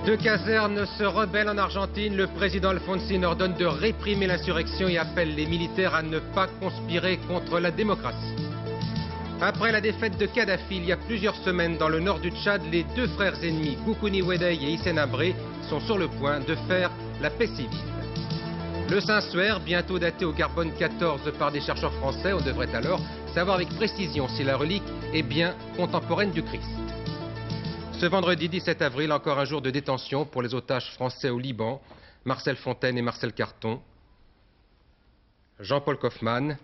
Deux casernes se rebellent en Argentine. Le président Alfonsín ordonne de réprimer l'insurrection et appelle les militaires à ne pas conspirer contre la démocratie. Après la défaite de Kadhafi il y a plusieurs semaines dans le nord du Tchad, les deux frères ennemis, Goukouni Weddey et Hissène Habré, sont sur le point de faire la paix civile. Le Saint-Suaire, bientôt daté au carbone 14 par des chercheurs français, on devrait alors savoir avec précision si la relique est bien contemporaine du Christ. Ce vendredi 17 avril, encore un jour de détention pour les otages français au Liban, Marcel Fontaine et Marcel Carton, Jean-Paul Kaufmann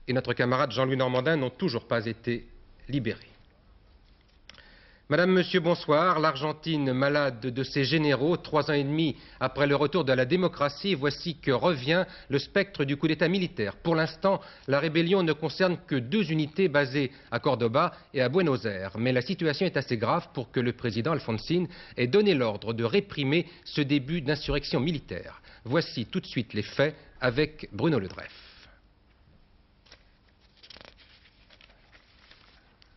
et notre camarade Jean-Louis Normandin n'ont toujours pas été libérés. Madame, Monsieur, bonsoir. L'Argentine malade de ses généraux, 3 ans et demi après le retour de la démocratie, voici que revient le spectre du coup d'État militaire. Pour l'instant, la rébellion ne concerne que 2 unités basées à Cordoba et à Buenos Aires. Mais la situation est assez grave pour que le président Alfonsín ait donné l'ordre de réprimer ce début d'insurrection militaire. Voici tout de suite les faits avec Bruno Ledreff.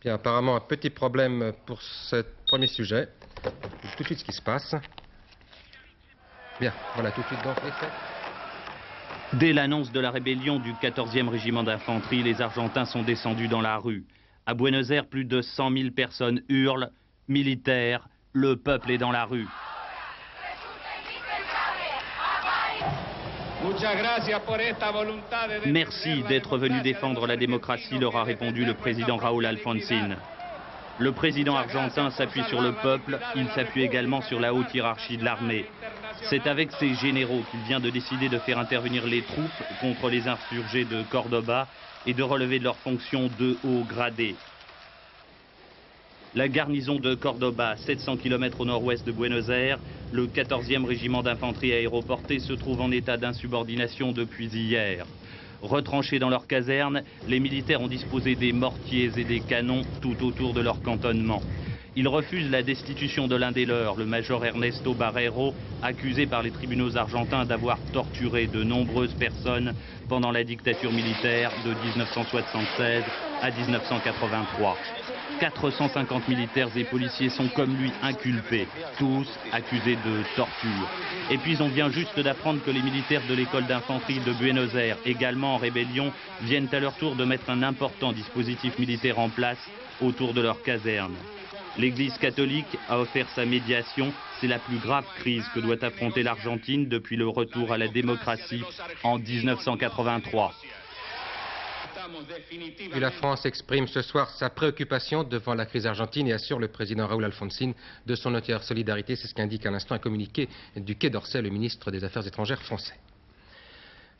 Bien, apparemment un petit problème pour ce premier sujet. Tout de suite ce qui se passe. Bien, voilà tout de suite donc les faits. Dès l'annonce de la rébellion du 14e régiment d'infanterie, les Argentins sont descendus dans la rue. À Buenos Aires, plus de 100 000 personnes hurlent « Militaires, le peuple est dans la rue ». Merci d'être venu défendre la démocratie, leur a répondu le président Raúl Alfonsín. Le président argentin s'appuie sur le peuple, il s'appuie également sur la haute hiérarchie de l'armée. C'est avec ses généraux qu'il vient de décider de faire intervenir les troupes contre les insurgés de Cordoba et de relever de leurs fonctions 2 hauts gradés. La garnison de Cordoba, 700 km au nord-ouest de Buenos Aires, le 14e régiment d'infanterie aéroportée se trouve en état d'insubordination depuis hier. Retranchés dans leur caserne, les militaires ont disposé des mortiers et des canons tout autour de leur cantonnement. Ils refusent la destitution de l'un des leurs, le major Ernesto Barreiro, accusé par les tribunaux argentins d'avoir torturé de nombreuses personnes pendant la dictature militaire de 1976 à 1983. 450 militaires et policiers sont comme lui inculpés, tous accusés de torture. Et puis on vient juste d'apprendre que les militaires de l'école d'infanterie de Buenos Aires, également en rébellion, viennent à leur tour de mettre un important dispositif militaire en place autour de leur caserne. L'Église catholique a offert sa médiation. C'est la plus grave crise que doit affronter l'Argentine depuis le retour à la démocratie en 1983. Et la France exprime ce soir sa préoccupation devant la crise argentine et assure le président Raúl Alfonsín de son entière solidarité. C'est ce qu'indique à l'instant un communiqué du Quai d'Orsay, le ministre des Affaires étrangères français.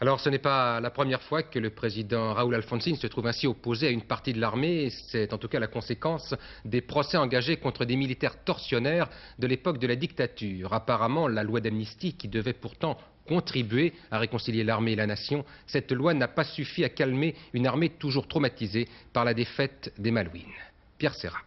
Alors ce n'est pas la première fois que le président Raúl Alfonsín se trouve ainsi opposé à une partie de l'armée. C'est en tout cas la conséquence des procès engagés contre des militaires tortionnaires de l'époque de la dictature. Apparemment, la loi d'amnistie, qui devait pourtant contribuer à réconcilier l'armée et la nation, cette loi n'a pas suffi à calmer une armée toujours traumatisée par la défaite des Malouines. Pierre Serra.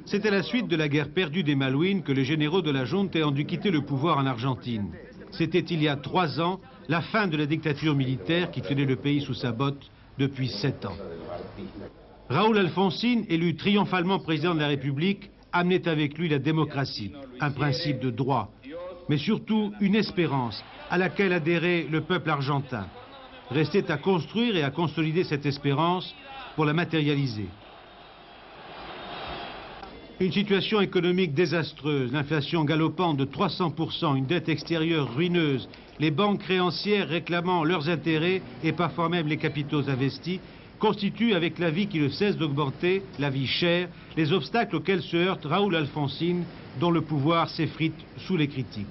C'était la suite de la guerre perdue des Malouines que les généraux de la junte ont dû quitter le pouvoir en Argentine. C'était il y a 3 ans, la fin de la dictature militaire qui tenait le pays sous sa botte depuis 7 ans. Raúl Alfonsín, élu triomphalement président de la République, amenait avec lui la démocratie, un principe de droit, mais surtout une espérance à laquelle adhérait le peuple argentin. Restait à construire et à consolider cette espérance pour la matérialiser. Une situation économique désastreuse, l'inflation galopante de 300%, une dette extérieure ruineuse, les banques créancières réclamant leurs intérêts et parfois même les capitaux investis, constituent, avec la vie qui ne cesse d'augmenter, la vie chère, les obstacles auxquels se heurte Raúl Alfonsín, dont le pouvoir s'effrite sous les critiques.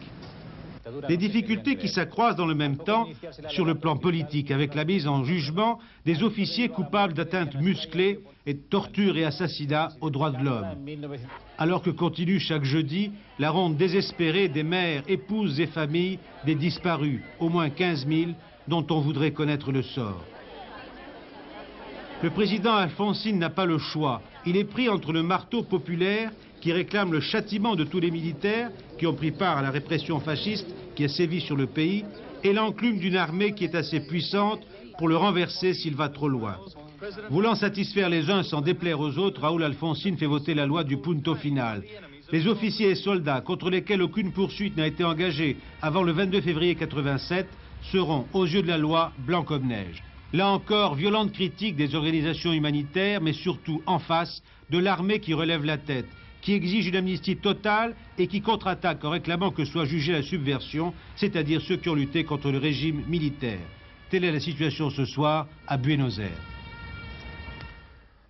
Des difficultés qui s'accroissent dans le même temps sur le plan politique, avec la mise en jugement des officiers coupables d'atteintes musclées et de torture et assassinats aux droits de l'homme. Alors que continue chaque jeudi la ronde désespérée des mères, épouses et familles des disparus, au moins 15 000, dont on voudrait connaître le sort. Le président Alfonsín n'a pas le choix. Il est pris entre le marteau populaire qui réclame le châtiment de tous les militaires qui ont pris part à la répression fasciste qui a sévi sur le pays et l'enclume d'une armée qui est assez puissante pour le renverser s'il va trop loin. Voulant satisfaire les uns sans déplaire aux autres, Raúl Alfonsín fait voter la loi du punto final. Les officiers et soldats contre lesquels aucune poursuite n'a été engagée avant le 22 février 87 seront, aux yeux de la loi, blancs comme neige. Là encore, violente critique des organisations humanitaires, mais surtout en face de l'armée qui relève la tête, qui exige une amnistie totale et qui contre-attaque en réclamant que soit jugée la subversion, c'est-à-dire ceux qui ont lutté contre le régime militaire. Telle est la situation ce soir à Buenos Aires.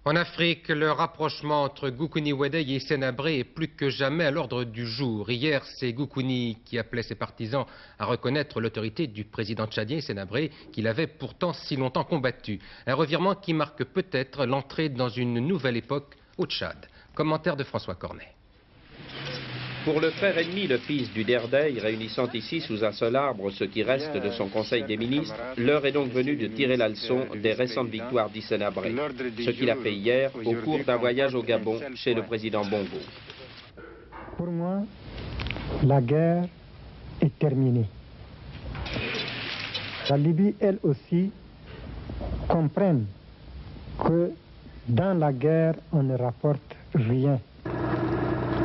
En Afrique, le rapprochement entre Goukouni Wedeï et Hissène Habré est plus que jamais à l'ordre du jour. Hier, c'est Goukouni qui appelait ses partisans à reconnaître l'autorité du président tchadien Hissène Habré, qu'il avait pourtant si longtemps combattu. Un revirement qui marque peut-être l'entrée dans une nouvelle époque au Tchad. Commentaire de François Cornet. Pour le frère ennemi, le fils du Derdey, réunissant ici sous un seul arbre ce qui reste de son conseil des ministres, l'heure est donc venue de tirer la leçon des récentes victoires d'Hissène Habré, ce qu'il a fait hier au cours d'un voyage au Gabon chez le président Bongo. Pour moi, la guerre est terminée. La Libye, elle aussi, comprend que dans la guerre, on ne rapporte rien.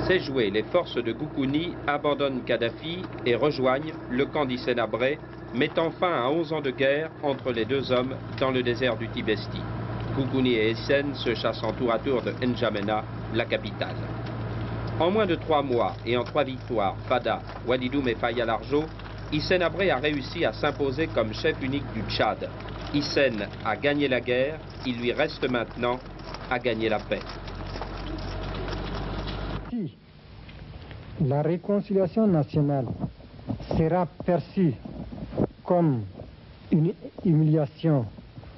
C'est joué, les forces de Goukouni abandonnent Kadhafi et rejoignent le camp d'Hissène Habré, mettant fin à 11 ans de guerre entre les deux hommes dans le désert du Tibesti. Goukouni et Hissène se chassant tour à tour de N'Djamena, la capitale. En moins de 3 mois et en 3 victoires, Fada, Walidoum et Faya Largeau, Hissène Habré a réussi à s'imposer comme chef unique du Tchad. Hissène a gagné la guerre, il lui reste maintenant à gagner la paix. La réconciliation nationale sera perçue comme une humiliation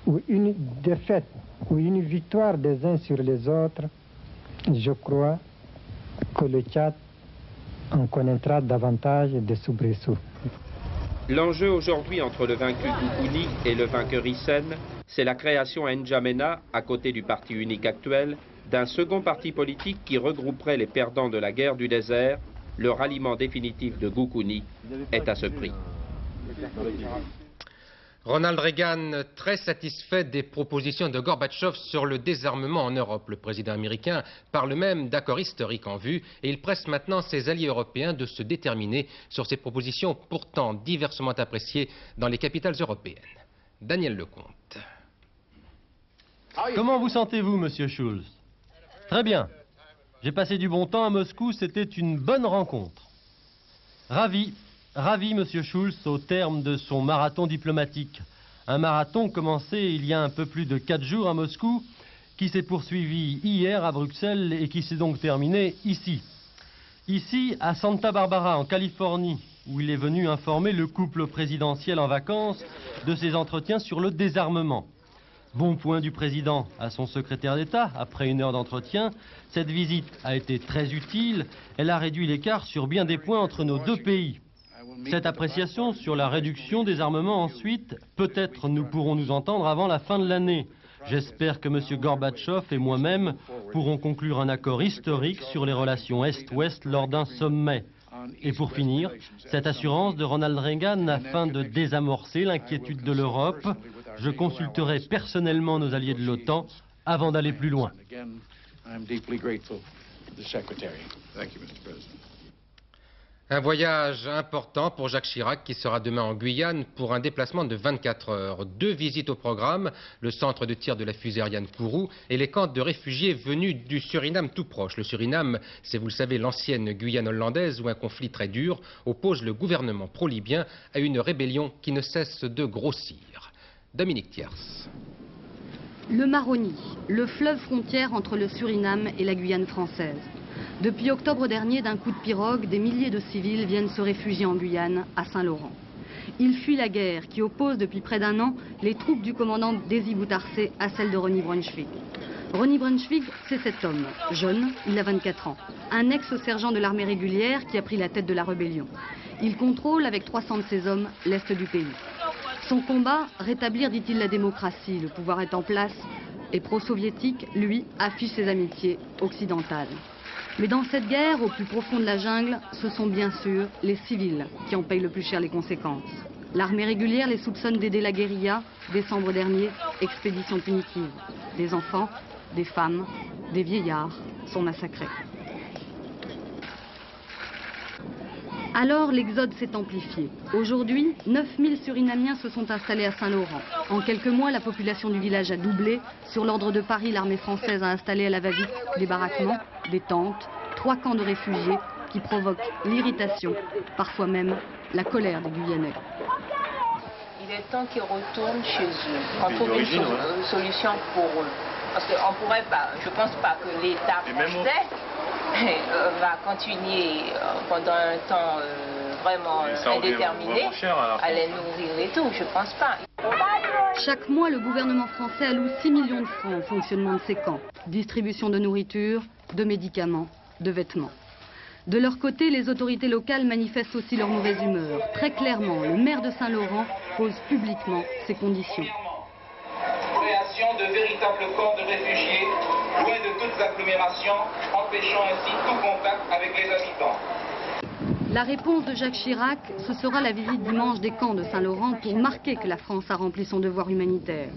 ou une défaite ou une victoire des uns sur les autres, je crois que le Tchad en connaîtra davantage de soubresauts. L'enjeu aujourd'hui entre le vaincu Goukouni et le vainqueur Hissène, c'est la création à N'Djamena, à côté du parti unique actuel, d'un second parti politique qui regrouperait les perdants de la guerre du désert. Le ralliement définitif de Goukouni est à ce prix. Ronald Reagan, très satisfait des propositions de Gorbatchev sur le désarmement en Europe. Le président américain parle même d'accord historique en vue et il presse maintenant ses alliés européens de se déterminer sur ces propositions pourtant diversement appréciées dans les capitales européennes. Daniel Lecomte. Comment vous sentez-vous, monsieur Schulz? Très bien. J'ai passé du bon temps à Moscou, c'était une bonne rencontre. Ravi, monsieur Schulz, au terme de son marathon diplomatique. Un marathon commencé il y a un peu plus de 4 jours à Moscou, qui s'est poursuivi hier à Bruxelles et qui s'est donc terminé ici. Ici, à Santa Barbara, en Californie, où il est venu informer le couple présidentiel en vacances de ses entretiens sur le désarmement. Bon point du président à son secrétaire d'État, après 1 heure d'entretien. Cette visite a été très utile. Elle a réduit l'écart sur bien des points entre nos deux pays. Cette appréciation sur la réduction des armements ensuite, peut-être nous pourrons nous entendre avant la fin de l'année. J'espère que M. Gorbatchev et moi-même pourrons conclure un accord historique sur les relations Est-Ouest lors d'un sommet. Et pour finir, cette assurance de Ronald Reagan afin de désamorcer l'inquiétude de l'Europe, je consulterai personnellement nos alliés de l'OTAN avant d'aller plus loin. Un voyage important pour Jacques Chirac qui sera demain en Guyane pour un déplacement de 24 heures. 2 visites au programme, le centre de tir de la fusée Ariane Kourou et les camps de réfugiés venus du Suriname tout proche. Le Suriname, c'est vous le savez l'ancienne Guyane hollandaise où un conflit très dur oppose le gouvernement pro-libyen à une rébellion qui ne cesse de grossir. Dominique Thiers. Le Maroni, le fleuve frontière entre le Suriname et la Guyane française. Depuis octobre dernier, d'un coup de pirogue, des milliers de civils viennent se réfugier en Guyane, à Saint-Laurent. Ils fuient la guerre qui oppose depuis près d'1 an les troupes du commandant Desi Boutarcé à celles de Ronnie Brunswick. Ronnie Brunswick, c'est cet homme, jeune, il a 24 ans, un ex-sergent de l'armée régulière qui a pris la tête de la rébellion. Il contrôle avec 300 de ses hommes l'est du pays. Son combat, rétablir, dit-il, la démocratie, le pouvoir est en place, et pro-soviétique, lui, affiche ses amitiés occidentales. Mais dans cette guerre, au plus profond de la jungle, ce sont bien sûr les civils qui en payent le plus cher les conséquences. L'armée régulière les soupçonne d'aider la guérilla. Décembre dernier, expédition punitive. Des enfants, des femmes, des vieillards sont massacrés. Alors l'exode s'est amplifié. Aujourd'hui, 9000 Surinamiens se sont installés à Saint-Laurent. En quelques mois, la population du village a doublé. Sur l'ordre de Paris, l'armée française a installé à la va-vite des baraquements, des tentes, 3 camps de réfugiés qui provoquent l'irritation, parfois même la colère des Guyanais. Il est temps qu'ils retournent chez eux, qu'on trouve une solution pour eux. Parce qu'on ne pourrait pas, je ne pense pas que l'État français va continuer pendant un temps vraiment indéterminé à les nourrir et tout, je ne pense pas. Chaque mois, le gouvernement français alloue 6 millions de francs au fonctionnement de ces camps. Distribution de nourriture, de médicaments, de vêtements. De leur côté, les autorités locales manifestent aussi leur mauvaise humeur. Très clairement, le maire de Saint-Laurent pose publiquement ces conditions. Création de véritables camps de réfugiés, loin de toutes agglomérations, empêchant ainsi tout contact avec les habitants. La réponse de Jacques Chirac, ce sera la visite dimanche des camps de Saint-Laurent pour marquer que la France a rempli son devoir humanitaire.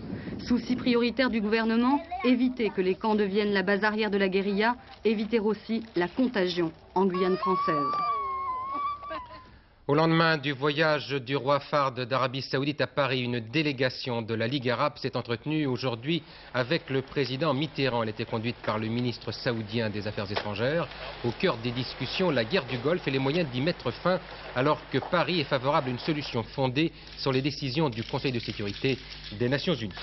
Souci prioritaire du gouvernement, éviter que les camps deviennent la base arrière de la guérilla, éviter aussi la contagion en Guyane française. Au lendemain du voyage du roi Fard d'Arabie Saoudite à Paris, une délégation de la Ligue arabe s'est entretenue aujourd'hui avec le président Mitterrand. Elle était conduite par le ministre saoudien des Affaires étrangères. Au cœur des discussions, la guerre du Golfe et les moyens d'y mettre fin, alors que Paris est favorable à une solution fondée sur les décisions du Conseil de sécurité des Nations Unies.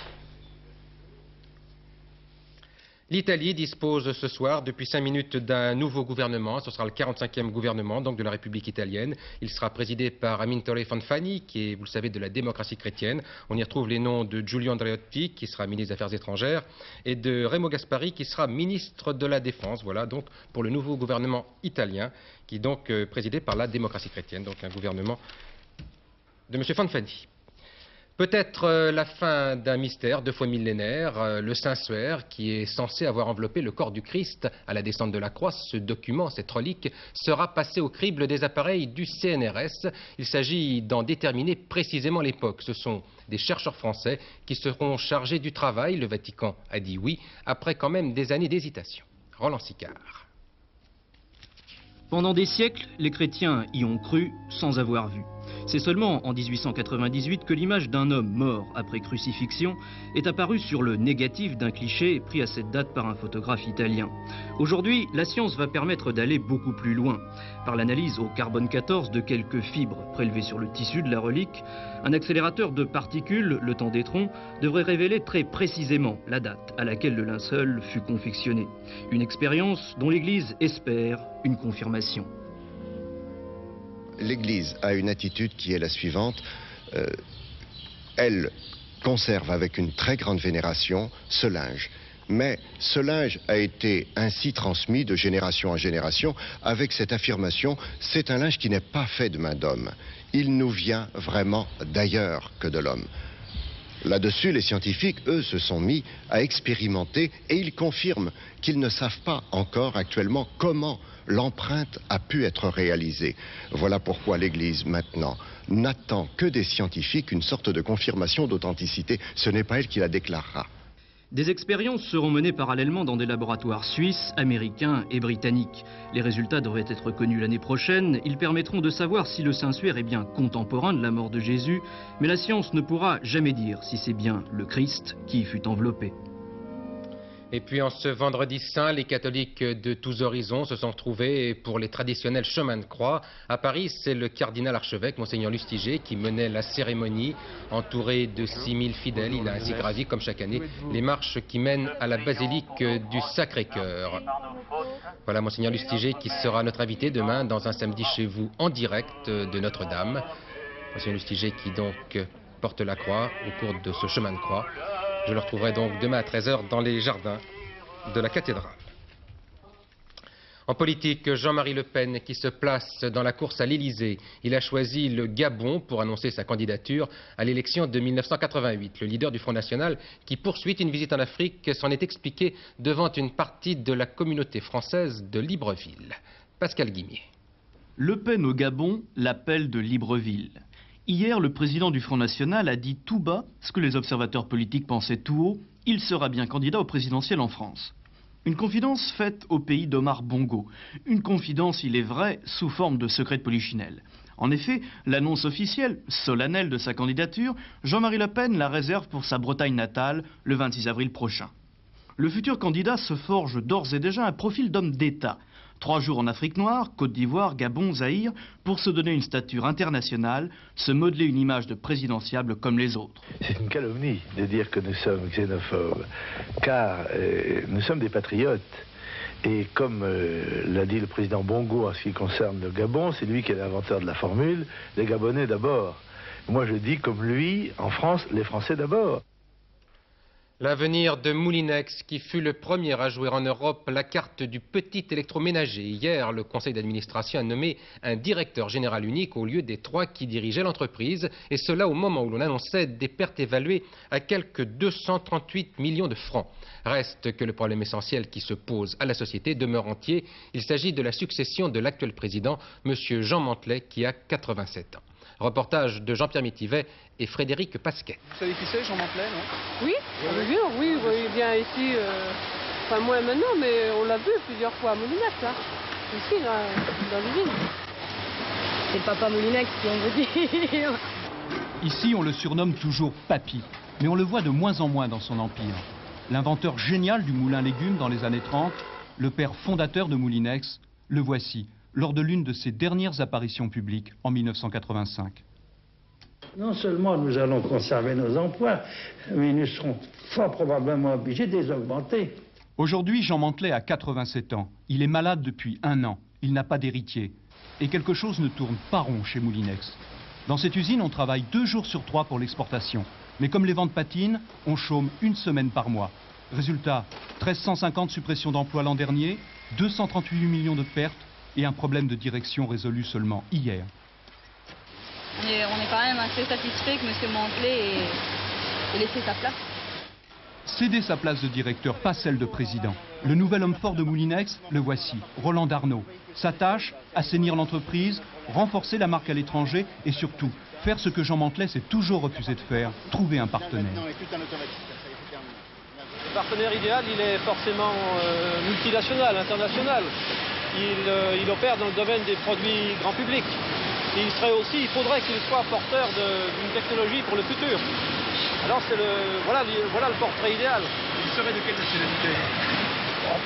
L'Italie dispose ce soir, depuis 5 minutes, d'un nouveau gouvernement. Ce sera le 45e gouvernement donc de la République italienne. Il sera présidé par Amintore Fanfani, qui est, vous le savez, de la démocratie chrétienne. On y retrouve les noms de Giulio Andreotti, qui sera ministre des Affaires étrangères, et de Remo Gaspari, qui sera ministre de la Défense. Voilà donc pour le nouveau gouvernement italien, qui est donc présidé par la démocratie chrétienne, donc un gouvernement de M. Fanfani. Peut-être la fin d'un mystère 2 fois millénaire, le Saint-Suaire, qui est censé avoir enveloppé le corps du Christ à la descente de la croix. Ce document, cette relique, sera passé au crible des appareils du CNRS. Il s'agit d'en déterminer précisément l'époque. Ce sont des chercheurs français qui seront chargés du travail. Le Vatican a dit oui, après quand même des années d'hésitation. Roland Sicard. Pendant des siècles, les chrétiens y ont cru sans avoir vu. C'est seulement en 1898 que l'image d'un homme mort après crucifixion est apparue sur le négatif d'un cliché pris à cette date par un photographe italien. Aujourd'hui, la science va permettre d'aller beaucoup plus loin. Par l'analyse au carbone 14 de quelques fibres prélevées sur le tissu de la relique, un accélérateur de particules, le tendétron, devrait révéler très précisément la date à laquelle le linceul fut confectionné. Une expérience dont l'Église espère une confirmation. L'Église a une attitude qui est la suivante. Elle conserve avec une très grande vénération ce linge. Mais ce linge a été ainsi transmis de génération en génération avec cette affirmation, c'est un linge qui n'est pas fait de main d'homme. Il nous vient vraiment d'ailleurs que de l'homme. Là-dessus, les scientifiques, eux, se sont mis à expérimenter et ils confirment qu'ils ne savent pas encore actuellement comment l'empreinte a pu être réalisée. Voilà pourquoi l'Église, maintenant, n'attend que des scientifiques une sorte de confirmation d'authenticité. Ce n'est pas elle qui la déclarera. Des expériences seront menées parallèlement dans des laboratoires suisses, américains et britanniques. Les résultats devraient être connus l'année prochaine. Ils permettront de savoir si le Saint-Suaire est bien contemporain de la mort de Jésus, mais la science ne pourra jamais dire si c'est bien le Christ qui y fut enveloppé. Et puis en ce vendredi saint, les catholiques de tous horizons se sont retrouvés pour les traditionnels chemins de croix. À Paris, c'est le cardinal archevêque, Monseigneur Lustiger, qui menait la cérémonie, entouré de 6000 fidèles. Il a ainsi gravi, comme chaque année, les marches qui mènent à la basilique du Sacré-Cœur. Voilà Monseigneur Lustiger qui sera notre invité demain dans un samedi chez vous en direct de Notre-Dame. Monseigneur Lustiger qui donc porte la croix au cours de ce chemin de croix. Je le retrouverai donc demain à 13 h dans les jardins de la cathédrale. En politique, Jean-Marie Le Pen qui se place dans la course à l'Élysée. Il a choisi le Gabon pour annoncer sa candidature à l'élection de 1988. Le leader du Front National qui poursuit une visite en Afrique s'en est expliqué devant une partie de la communauté française de Libreville. Pascal Guimier. Le Pen au Gabon, l'appel de Libreville. Hier, le président du Front National a dit tout bas ce que les observateurs politiques pensaient tout haut, il sera bien candidat au présidentiel en France. Une confidence faite au pays d'Omar Bongo. Une confidence, il est vrai, sous forme de secret de polichinelle. En effet, l'annonce officielle, solennelle de sa candidature, Jean-Marie Le Pen la réserve pour sa Bretagne natale le 26 avril prochain. Le futur candidat se forge d'ores et déjà un profil d'homme d'État. 3 jours en Afrique noire, Côte d'Ivoire, Gabon, Zaïre, pour se donner une stature internationale, se modeler une image de présidentiable comme les autres. C'est une calomnie de dire que nous sommes xénophobes, car nous sommes des patriotes. Et comme l'a dit le président Bongo en ce qui concerne le Gabon, c'est lui qui est l'inventeur de la formule, les Gabonais d'abord. Moi je dis comme lui, en France, les Français d'abord. L'avenir de Moulinex, qui fut le premier à jouer en Europe la carte du petit électroménager. Hier, le conseil d'administration a nommé un directeur général unique au lieu des 3 qui dirigeaient l'entreprise, et cela au moment où l'on annonçait des pertes évaluées à quelques 238 millions de francs. Reste que le problème essentiel qui se pose à la société demeure entier. Il s'agit de la succession de l'actuel président, M. Jean Mantelet, qui a 87 ans. Reportage de Jean-Pierre Métivet et Frédéric Pasquet. Vous savez qui c'est, Jean Mantelet, non? Oui, oui, il vient ici, enfin moins maintenant, mais on l'a vu plusieurs fois à Moulinex, hein, ici, là, dans l'usine. C'est Papa Moulinex, si on veut dire. Ici, on le surnomme toujours Papy, mais on le voit de moins en moins dans son empire. L'inventeur génial du moulin légumes dans les années 30, le père fondateur de Moulinex, le voici, lors de l'une de ses dernières apparitions publiques en 1985. Non seulement nous allons conserver nos emplois, mais nous serons fort probablement obligés de les augmenter. Aujourd'hui, Jean Mantelet a 87 ans. Il est malade depuis 1 an. Il n'a pas d'héritier. Et quelque chose ne tourne pas rond chez Moulinex. Dans cette usine, on travaille 2 jours sur 3 pour l'exportation. Mais comme les ventes patinent, on chôme 1 semaine par mois. Résultat, 1350 suppressions d'emplois l'an dernier, 238 millions de pertes, et un problème de direction résolu seulement hier. On est quand même assez satisfait que M. Mantelet ait laissé sa place. Céder sa place de directeur, pas celle de président. Le nouvel homme fort de Moulinex, le voici, Roland Darnaud. Sa tâche, assainir l'entreprise, renforcer la marque à l'étranger et surtout, faire ce que Jean Mantelet s'est toujours refusé de faire, trouver un partenaire. Le partenaire idéal, il est forcément multinational, international. Il opère dans le domaine des produits grand public. Et il faudrait qu'il soit porteur d'une technologie pour le futur. Alors voilà le portrait idéal. Il serait de quelle nationalité?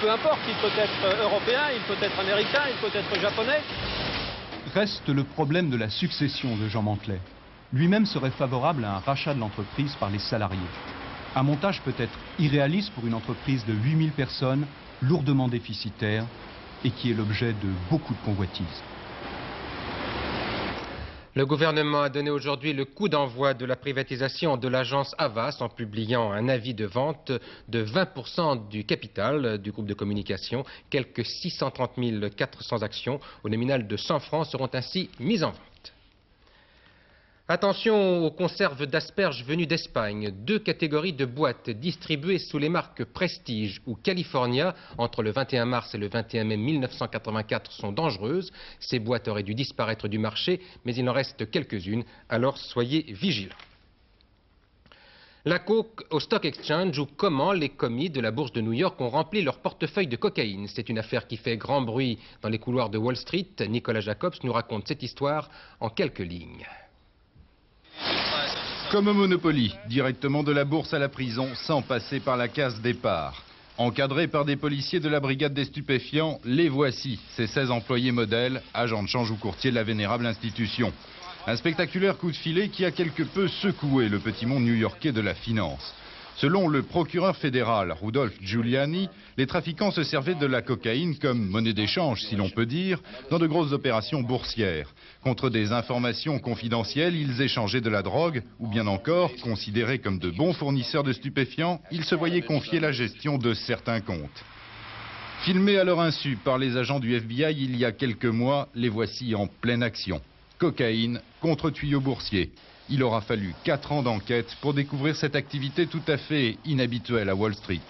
Peu importe, il peut être européen, il peut être américain, il peut être japonais. Reste le problème de la succession de Jean Mantelet. Lui-même serait favorable à un rachat de l'entreprise par les salariés. Un montage peut-être irréaliste pour une entreprise de 8000 personnes, lourdement déficitaire, et qui est l'objet de beaucoup de convoitises. Le gouvernement a donné aujourd'hui le coup d'envoi de la privatisation de l'agence Havas en publiant un avis de vente de 20% du capital du groupe de communication. Quelques 630 400 actions au nominal de 100 francs seront ainsi mises en vente. Attention aux conserves d'asperges venues d'Espagne. 2 catégories de boîtes distribuées sous les marques Prestige ou California entre le 21 mars et le 21 mai 1984 sont dangereuses. Ces boîtes auraient dû disparaître du marché, mais il en reste quelques-unes, alors soyez vigilants. La coke au Stock Exchange ou comment les commis de la bourse de New York ont rempli leur portefeuille de cocaïne. C'est une affaire qui fait grand bruit dans les couloirs de Wall Street. Nicolas Jacobs nous raconte cette histoire en quelques lignes. Comme au Monopoly, directement de la bourse à la prison, sans passer par la case départ. Encadrés par des policiers de la brigade des stupéfiants, les voici, ces 16 employés modèles, agents de change ou courtiers de la vénérable institution. Un spectaculaire coup de filet qui a quelque peu secoué le petit monde new-yorkais de la finance. Selon le procureur fédéral Rudolph Giuliani, les trafiquants se servaient de la cocaïne comme monnaie d'échange, si l'on peut dire, dans de grosses opérations boursières. Contre des informations confidentielles, ils échangeaient de la drogue, ou bien encore, considérés comme de bons fournisseurs de stupéfiants, ils se voyaient confier la gestion de certains comptes. Filmés à leur insu par les agents du FBI il y a quelques mois, les voici en pleine action. Cocaïne contre tuyaux boursiers. Il aura fallu 4 ans d'enquête pour découvrir cette activité tout à fait inhabituelle à Wall Street.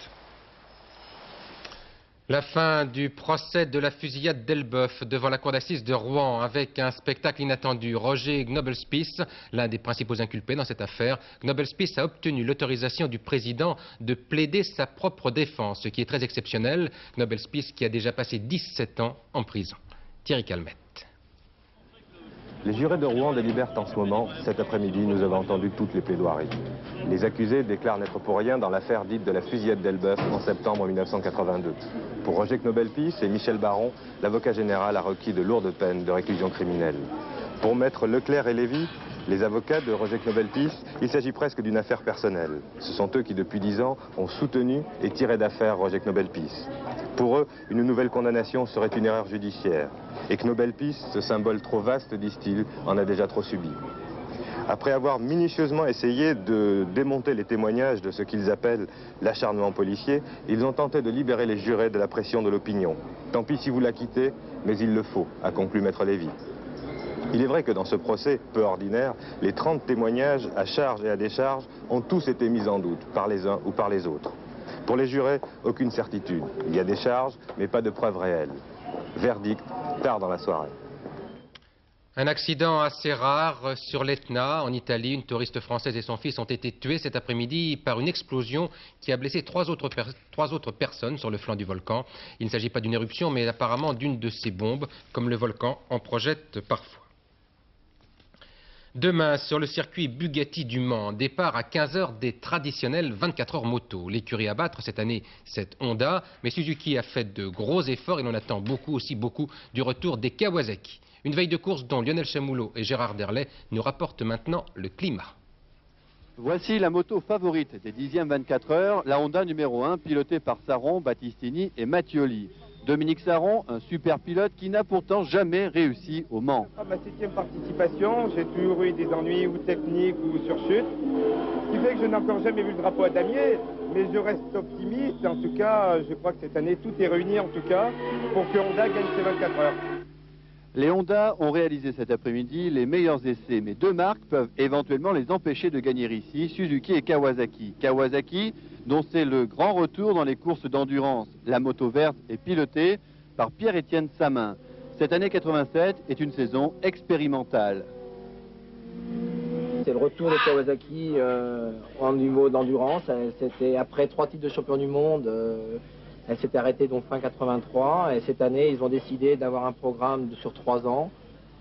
La fin du procès de la fusillade d'Elbeuf devant la cour d'assises de Rouen avec un spectacle inattendu. Roger Knobelspiess, l'un des principaux inculpés dans cette affaire. Knobelspiess a obtenu l'autorisation du président de plaider sa propre défense, ce qui est très exceptionnel. Knobelspiess qui a déjà passé 17 ans en prison. Thierry Calmette. Les jurés de Rouen délibèrent en ce moment. Cet après-midi, nous avons entendu toutes les plaidoiries. Les accusés déclarent n'être pour rien dans l'affaire dite de la fusillade d'Elbeuf en septembre 1982. Pour Roger Knobelspiess et Michel Baron, l'avocat général a requis de lourdes peines de réclusion criminelle. Pour maître Leclerc et Lévy, les avocats de Roger Knobelspiess, il s'agit presque d'une affaire personnelle. Ce sont eux qui, depuis 10 ans, ont soutenu et tiré d'affaire Roger Knobelspiess. Pour eux, une nouvelle condamnation serait une erreur judiciaire. Et Knobelspiess, ce symbole trop vaste, disent-ils, en a déjà trop subi. Après avoir minutieusement essayé de démonter les témoignages de ce qu'ils appellent l'acharnement policier, ils ont tenté de libérer les jurés de la pression de l'opinion. Tant pis si vous la quittez, mais il le faut, a conclu maître Lévy. Il est vrai que dans ce procès peu ordinaire, les 30 témoignages à charge et à décharge ont tous été mis en doute par les uns ou par les autres. Pour les jurés, aucune certitude. Il y a des charges, mais pas de preuves réelles. Verdict, tard dans la soirée. Un accident assez rare sur l'Etna, en Italie. Une touriste française et son fils ont été tués cet après-midi par une explosion qui a blessé trois autres personnes sur le flanc du volcan. Il ne s'agit pas d'une éruption, mais apparemment d'une de ces bombes, comme le volcan en projette parfois. Demain, sur le circuit Bugatti du Mans, départ à 15 h des traditionnels 24 heures moto. L'écurie à battre cette année, c'est Honda, mais Suzuki a fait de gros efforts et l'on attend beaucoup du retour des Kawasaki. Une veille de course dont Lionel Chamoulot et Gérard Derlet nous rapportent maintenant le climat. Voici la moto favorite des 10e 24 heures, la Honda numéro 1, pilotée par Sarron, Battistini et Mattioli. Dominique Sarron, un super pilote qui n'a pourtant jamais réussi au Mans. Ma 7e participation, j'ai toujours eu des ennuis ou techniques ou sur chute. Ce qui fait que je n'ai encore jamais vu le drapeau à damier, mais je reste optimiste. En tout cas, je crois que cette année, tout est réuni en tout cas pour que Honda gagne ses 24 heures. Les Honda ont réalisé cet après-midi les meilleurs essais, mais deux marques peuvent éventuellement les empêcher de gagner ici, Suzuki et Kawasaki. Kawasaki, dont c'est le grand retour dans les courses d'endurance. La moto verte est pilotée par Pierre-Étienne Samin. Cette année 87 est une saison expérimentale. C'est le retour de Kawasaki en niveau d'endurance. C'était après 3 titres de champion du monde. Elle s'était arrêtée donc fin 83 et cette année ils ont décidé d'avoir un programme sur 3 ans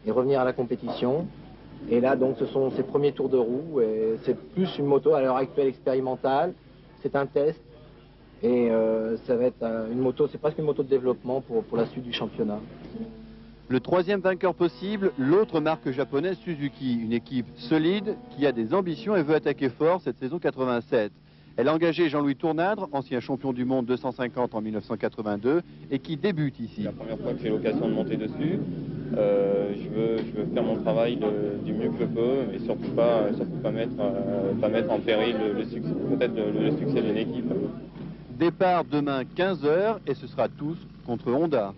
et revenir à la compétition. Et là donc ce sont ses premiers tours de roue et c'est plus une moto à l'heure actuelle expérimentale. C'est un test et ça va être une moto, c'est presque une moto de développement pour la suite du championnat. Le troisième vainqueur possible, l'autre marque japonaise Suzuki, une équipe solide qui a des ambitions et veut attaquer fort cette saison 87. Elle a engagé Jean-Louis Tournadre, ancien champion du monde 250 en 1982 et qui débute ici. La première fois que j'ai l'occasion de monter dessus, je veux faire mon travail du mieux que je peux et surtout pas mettre en péril le succès d'une équipe. Départ demain 15 h et ce sera tous contre Honda.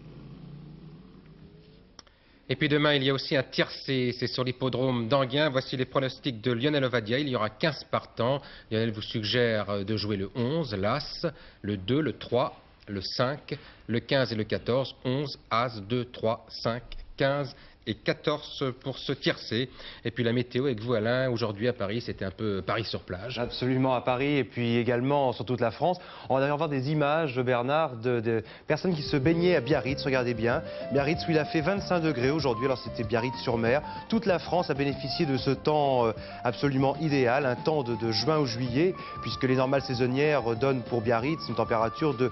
Et puis demain, il y a aussi un tiercé, c'est sur l'hippodrome d'Anguin. Voici les pronostics de Lionel Ovadia. Il y aura 15 partants. Lionel vous suggère de jouer le 11, l'As, le 2, le 3, le 5, le 15 et le 14, 11, As, 2, 3, 5, 15 et 14 pour ce tiercé. Et puis la météo avec vous Alain, aujourd'hui à Paris, c'était un peu Paris sur plage. Absolument à Paris et puis également sur toute la France. On va d'ailleurs voir des images, Bernard, de personnes qui se baignaient à Biarritz, regardez bien. Biarritz où il a fait 25 degrés aujourd'hui, alors c'était Biarritz-sur-Mer. Toute la France a bénéficié de ce temps absolument idéal, un temps de juin ou juillet, puisque les normales saisonnières donnent pour Biarritz une température de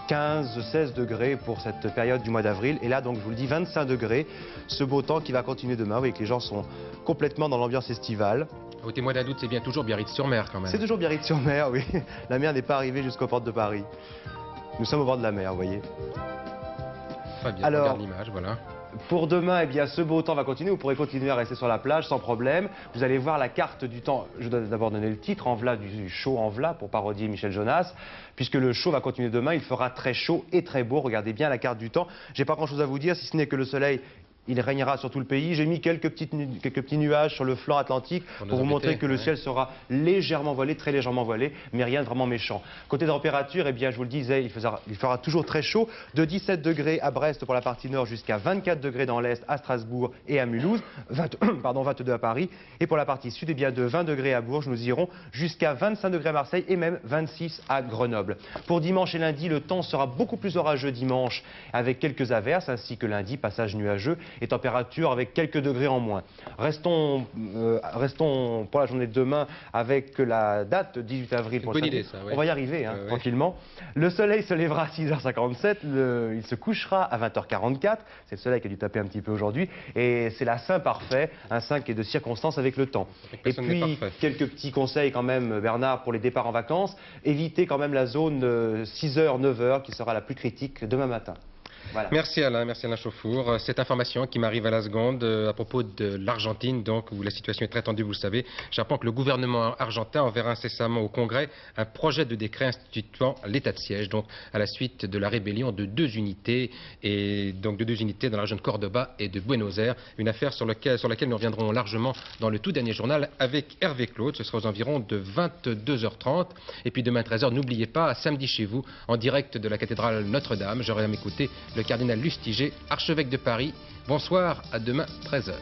15-16 degrés pour cette période du mois d'avril. Et là, donc, je vous le dis, 25 degrés. Ce beau temps qui va continuer demain. Vous voyez que les gens sont complètement dans l'ambiance estivale. Au témoin d'un doute, c'est bien toujours Biarritz-sur-Mer quand même. C'est toujours Biarritz-sur-Mer, oui. La mer n'est pas arrivée jusqu'aux portes de Paris. Nous sommes au bord de la mer, vous voyez. Très bien, regarde l'image, voilà. Pour demain, eh bien, ce beau temps va continuer. Vous pourrez continuer à rester sur la plage sans problème. Vous allez voir la carte du temps. Je dois d'abord donner le titre, Envla, du show Envla, pour parodier Michel Jonas. Puisque le show va continuer demain, il fera très chaud et très beau. Regardez bien la carte du temps. J'ai pas grand-chose à vous dire, si ce n'est que le soleil il régnera sur tout le pays. J'ai mis quelques petits nuages sur le flanc atlantique pour vous montrer que le ciel sera légèrement voilé, très légèrement voilé, mais rien de vraiment méchant. Côté température, eh bien, je vous le disais, il fera toujours très chaud, de 17 degrés à Brest pour la partie nord jusqu'à 24 degrés dans l'est à Strasbourg et à Mulhouse, 22 à Paris. Et pour la partie sud, eh bien, de 20 degrés à Bourges, nous irons jusqu'à 25 degrés à Marseille et même 26 à Grenoble. Pour dimanche et lundi, le temps sera beaucoup plus orageux dimanche avec quelques averses, ainsi que lundi, passage nuageux et température avec quelques degrés en moins. Restons pour la journée de demain avec la date 18 avril prochain. Bonne idée, ça, oui. On va y arriver, tranquillement. Le soleil se lèvera à 6h57, il se couchera à 20h44. C'est le soleil qui a dû taper un petit peu aujourd'hui. Et c'est la Saint parfait, un Saint qui est de circonstance avec le temps. Et puis, quelques petits conseils quand même, Bernard, pour les départs en vacances. Évitez quand même la zone 6h, 9h qui sera la plus critique demain matin. Voilà. Merci Alain Chauffour. Cette information qui m'arrive à la seconde à propos de l'Argentine, donc où la situation est très tendue, vous le savez. J'apprends que le gouvernement argentin enverra incessamment au Congrès un projet de décret instituant l'état de siège, donc à la suite de la rébellion de deux unités, dans la région de Cordoba et de Buenos Aires. Une affaire sur laquelle nous reviendrons largement dans le tout dernier journal avec Hervé Claude. Ce sera aux environs de 22h30. Et puis demain 13h, n'oubliez pas, samedi chez vous, en direct de la cathédrale Notre-Dame, j'aurai à m'écouter le cardinal Lustiger, archevêque de Paris. Bonsoir, à demain 13h.